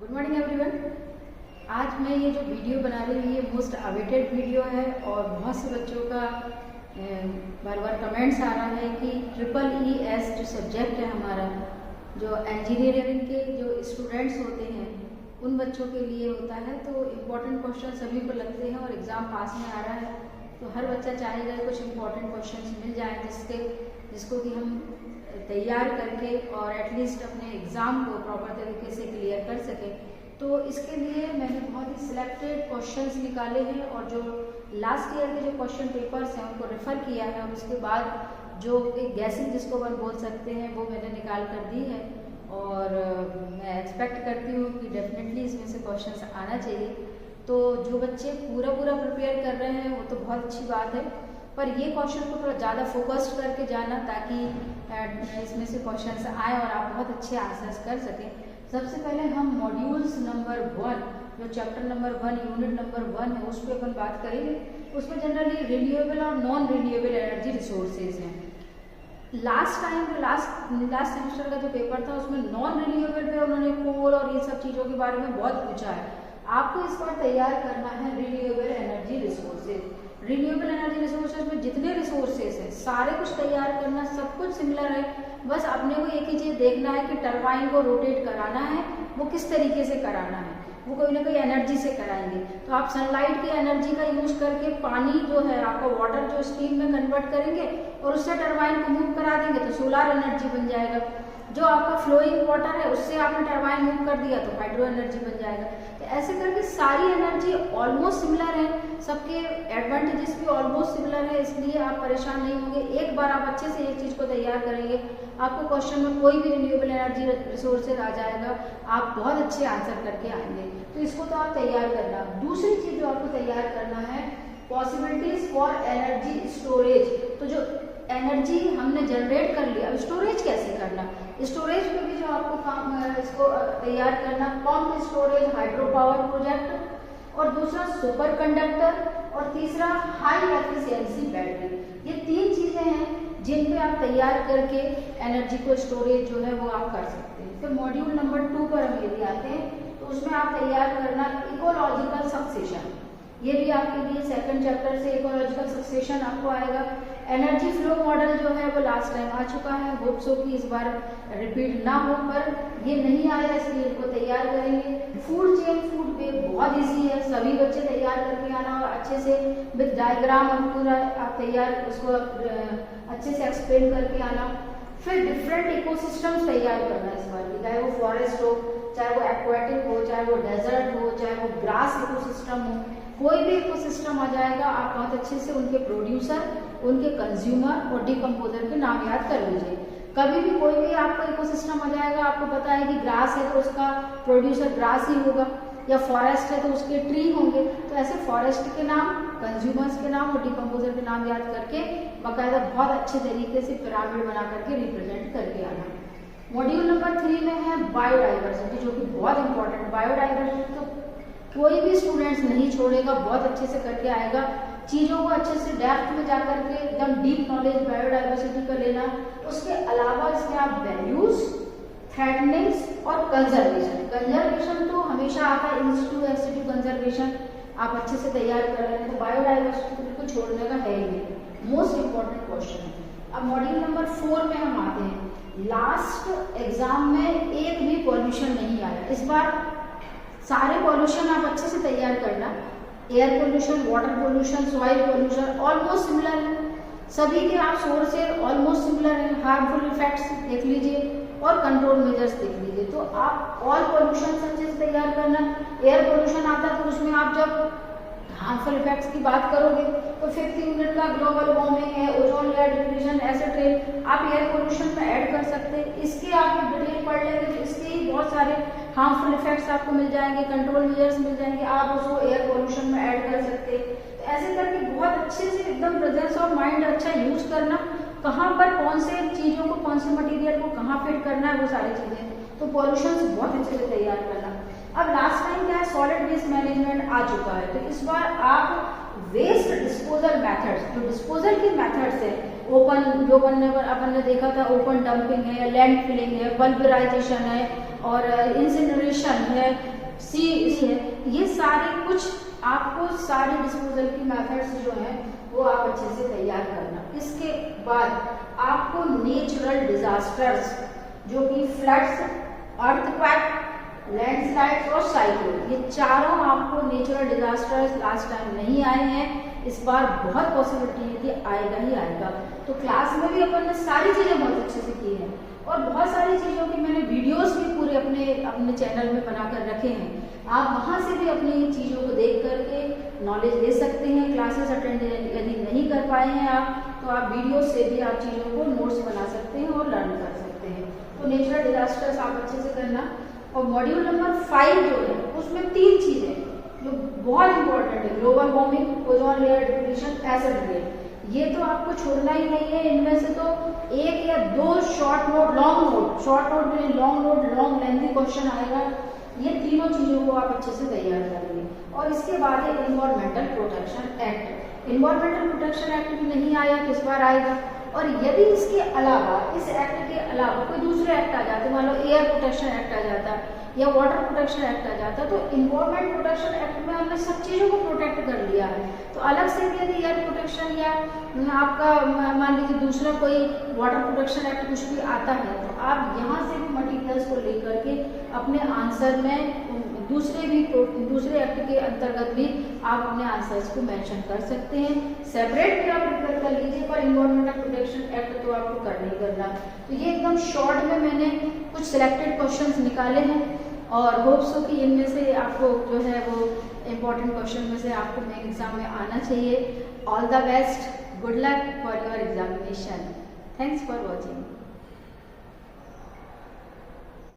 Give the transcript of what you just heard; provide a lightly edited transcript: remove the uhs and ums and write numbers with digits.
Good morning everyone. आज मैं ये जो वीडियो बना रही हूँ ये मोस्ट अवेटेड वीडियो है और बहुत से बच्चों का बार बार कमेंट्स आ रहा है कि EES जो सब्जेक्ट है हमारा, जो इंजीनियरिंग के जो स्टूडेंट्स होते हैं उन बच्चों के लिए होता है। तो इम्पोर्टेंट क्वेश्चन सभी को लगते हैं और एग्ज़ाम पास में आ रहा है तो हर बच्चा चाहेगा कुछ इम्पोर्टेंट क्वेश्चन मिल जाए जिसको कि हम तैयार करके और एटलीस्ट अपने एग्ज़ाम को प्रॉपर तरीके से क्लियर कर सकें। तो इसके लिए मैंने बहुत ही सिलेक्टेड क्वेश्चंस निकाले हैं और जो लास्ट ईयर के जो क्वेश्चन पेपर्स हैं उनको रेफ़र किया है और उसके बाद जो एक गैसिंग जिसको अपन बोल सकते हैं वो मैंने निकाल कर दी है और मैं एक्सपेक्ट करती हूँ कि डेफिनेटली इसमें से क्वेश्चंस आना चाहिए। तो जो बच्चे पूरा प्रिपेयर कर रहे हैं वो तो बहुत अच्छी बात है, पर ये क्वेश्चन को थोड़ा ज़्यादा फोकस्ड करके जाना ताकि इसमें से क्वेश्चंस आए और आप बहुत अच्छे आंसर्स कर सकें। सबसे पहले हम मॉड्यूल्स नंबर 1 जो चैप्टर नंबर 1 यूनिट नंबर 1 है उस पर अपन बात करेंगे। उसमें जनरली रिन्यूएबल और नॉन रिन्यूएबल एनर्जी रिसोर्सेज हैं। लास्ट टाइम जो लास्ट सेमेस्टर का जो पेपर था उसमें नॉन रिन्यूएबल पे उन्होंने कोल और ये सब चीज़ों के बारे में बहुत पूछा है। आपको इस बार तैयार करना है renewable energy resources. Renewable energy resources में जितने रिसोर्सेज हैं सारे कुछ तैयार करना, सब कुछ सिमिलर है। बस अपने को एक ही चीज़ देखना है कि टरबाइन को रोटेट कराना है, वो किस तरीके से कराना है, वो कोई ना कोई एनर्जी से कराएंगे। तो आप सनलाइट की एनर्जी का यूज करके पानी जो है आपका वाटर जो स्टीम में कन्वर्ट करेंगे और उससे टरबाइन को मूव करा देंगे तो सोलर एनर्जी बन जाएगा। जो आपका फ्लोइंग वाटर है उससे आपने टरबाइन मूव कर दिया तो हाइड्रो एनर्जी बन जाएगा। तो ऐसे करके सारी एनर्जी ऑलमोस्ट सिमिलर है, सबके एडवांटेजेस भी ऑलमोस्ट सिमिलर है, इसलिए आप परेशान नहीं होंगे। एक बार आप अच्छे से एक चीज़ को तैयार करेंगे, आपको क्वेश्चन में कोई भी रिन्यूएबल एनर्जी रिसोर्सेज आ जाएगा, आप बहुत अच्छे आंसर करके आएंगे। तो इसको तो आप तैयार करना। दूसरी चीज़ जो आपको तैयार करना है पॉसिबिलिटीज फॉर एनर्जी स्टोरेज। तो जो एनर्जी हमने जनरेट कर लिया, अब स्टोरेज कैसे करना, स्टोरेज पे भी जो आपको काम इसको तैयार करना, pump storage hydro power project, और दूसरा सुपर कंडक्टर, और तीसरा हाई एफिशिएंसी बैटरी। ये तीन चीजें हैं जिन पे आप तैयार करके एनर्जी को स्टोरेज जो है वो आप कर सकते हैं। फिर मॉड्यूल नंबर 2 पर हम यदि आते हैं तो उसमें आप तैयार करना इकोलॉजिकल सक्सेशन। ये भी आपके लिए सेकंड चैप्टर से इकोलॉजिकल सक्सेशन आपको आएगा। एनर्जी फ्लो मॉडल जो है वो लास्ट टाइम आ चुका है, होप सो कि इस बार रिपीट ना हो, पर ये नहीं आया इसलिए इनको तैयार करेंगे। फूड चेन फूड वे बहुत इजी है, सभी बच्चे तैयार करके आना और अच्छे से विद डायग्राम और पूरा आप तैयार उसको अच्छे से एक्सप्लेन करके आना। फिर डिफरेंट इकोसिस्टम्स तैयार करना इस बार, चाहे वो फॉरेस्ट हो, चाहे वो एक्वाटिक हो, चाहे वो डेजर्ट हो, चाहे वो ग्रास इकोसिस्टम हो, कोई भी इकोसिस्टम आ जाएगा आप बहुत अच्छे से उनके प्रोड्यूसर, उनके कंज्यूमर और डिकम्पोजर के नाम याद कर लीजिए। कभी भी कोई भी आपका इकोसिस्टम आ जाएगा, आपको पता है कि ग्रास है तो उसका प्रोड्यूसर ग्रास ही होगा, या फॉरेस्ट है तो उसके ट्री होंगे। तो ऐसे फॉरेस्ट के नाम, कंज्यूमर्स के नाम और डिकम्पोजर के नाम याद करके बाकायदा बहुत अच्छे तरीके से पिरामिड बना करके रिप्रेजेंट करके आना। मॉड्यूल नंबर 3 में है बायोडाइवर्सिटी, जो कि बहुत इंपॉर्टेंट। बायोडाइवर्सिटी तो कोई भी स्टूडेंट्स नहीं छोड़ेगा, बहुत अच्छे से करके आएगा। चीज़ों को अच्छे से डेप्थ में जाकर के एकदम डीप नॉलेज बायोडाइवर्सिटी का लेना। उसके अलावा इसमें आप वैल्यूज, थ्रेटनिंग्स और कंजर्वेशन तो हमेशा आता है, इंस्टीट्यूट कंजर्वेशन आप अच्छे से तैयार कर रहे हैं तो बायोडाइवर्सिटी को छोड़ने का है ही नहीं, मोस्ट इंपॉर्टेंट क्वेश्चन है। अब मॉड्यूल नंबर 4 में हम आते हैं। लास्ट एग्जाम में एक भी पॉल्यूशन नहीं आया इस बार। सारे पॉल्यूशन आप अच्छे से तैयार करना, air pollution, water pollution, soil pollution almost similar है, सभी के आप सोर्सेज ऑलमोस्ट सिमिलर है। हार्मफुल इफेक्ट्स देख लीजिए और कंट्रोल मेजर्स देख लीजिए। तो आप ऑल पोल्यूशन अच्छे से तैयार करना। एयर पोल्यूशन आता तो उसमें आप जब हार्मफुल इफेक्ट्स की बात करोगे तो 5th यूनिट का ग्लोबल वार्मिंग है, ओजोन लेयर डिप्लीशन, एसेट्रेन आप एयर पोल्यूशन में ऐड कर सकते हैं। इसके आप डिटेल पढ़ लेंगे तो इसके ही बहुत सारे हार्मफुल इफेक्ट्स आपको मिल जाएंगे, कंट्रोल मेजर्स मिल जाएंगे, आप उसको एयर पोल्यूशन में ऐड कर सकते हैं। तो ऐसे करके बहुत अच्छे से एकदम प्रेजेंस ऑफ माइंड अच्छा यूज करना, कहाँ पर कौन से चीज़ों को, कौन से मटेरियल को कहाँ फिट करना है, वो सारी चीज़ें। तो पॉल्यूशन से बहुत अच्छे से तैयार करना। अब लास्ट टाइम क्या है, सॉलिड वेस्ट मैनेजमेंट आ चुका है, तो इस बार आप वेस्ट डिस्पोजल मेथड्स, जो डिस्पोजल की मेथड्स है, ओपन जो बनने पर अपन ने देखा था, ओपन डंपिंग है, लैंड फिलिंग है, पल्वराइजेशन है और इंसिनरेशन कंजर्वेशन है, सी है, ये सारे कुछ आपको सारे डिस्पोजल की मेथड्स जो हैं वो आप अच्छे से तैयार करना। इसके बाद आपको नेचुरल डिजास्टर्स जो कि फ्लड्स, अर्थक्वेक, लैंडस्लाइड्स और साइक्लोन, ये चारों आपको नेचुरल डिजास्टर्स लास्ट टाइम नहीं आए हैं, इस बार बहुत पॉसिबिलिटी है कि आएगा ही आएगा। तो क्लास में भी अपन ने सारी चीज़ें बहुत अच्छे से की हैं और बहुत सारी चीज़ों की मैंने वीडियोस भी पूरे अपने चैनल में बनाकर रखे हैं। आप वहाँ से भी अपनी चीज़ों को देख करके नॉलेज ले सकते हैं। क्लासेस अटेंड यदि नहीं कर पाए हैं आप, तो आप वीडियो से भी आप चीज़ों को नोट्स बना सकते हैं और लर्न कर सकते हैं। तो नेचुरल डिजास्टर्स आप अच्छे से करना। और मॉड्यूल नंबर 5 जो है उसमें 3 चीज़ें जो बहुत इंपॉर्टेंट है, global warming, ozone layer depletion, acid rain, ये तो आपको छोड़ना ही नहीं है। इनमें से तो 1 या 2 short note, long note, short note में long note, long lengthy question आएगा। ये तीनों चीज़ों को आप अच्छे से तैयार करेंगे। और इसके बाद है environmental protection act. Environmental protection act भी नहीं आया, किस बार आएगा। और यदि इसके अलावा, इस एक्ट के अलावा कोई दूसरे एक्ट आ जाते, मान लो एयर प्रोटेक्शन एक्ट आ जाता या वाटर प्रोटेक्शन एक्ट आ जाता, तो इन्वायरमेंट प्रोटेक्शन एक्ट में हमने सब चीज़ों को प्रोटेक्ट कर लिया है। तो अलग से यदि एयर प्रोटेक्शन या आपका मान लीजिए दूसरा कोई वाटर प्रोटेक्शन एक्ट कुछ भी आता है, तो आप यहाँ से भी मटीरियल्स को लेकर के अपने आंसर में दूसरे एक्ट के अंतर्गत भी आप अपने आंसर्स को मेंशन कर सकते हैं। सेपरेट भी आप प्रिपेयर कर लीजिए, पर इन्वायरमेंटल प्रोटेक्शन एक्ट तो आपको करना ही करना। तो ये एकदम शॉर्ट में मैंने कुछ सिलेक्टेड क्वेश्चंस निकाले हैं और होप्स हो कि इनमें से आपको जो है वो इम्पोर्टेंट क्वेश्चन में से आपको मेन एग्जाम में आना चाहिए। All the best, good luck for your examination. Thanks for watching.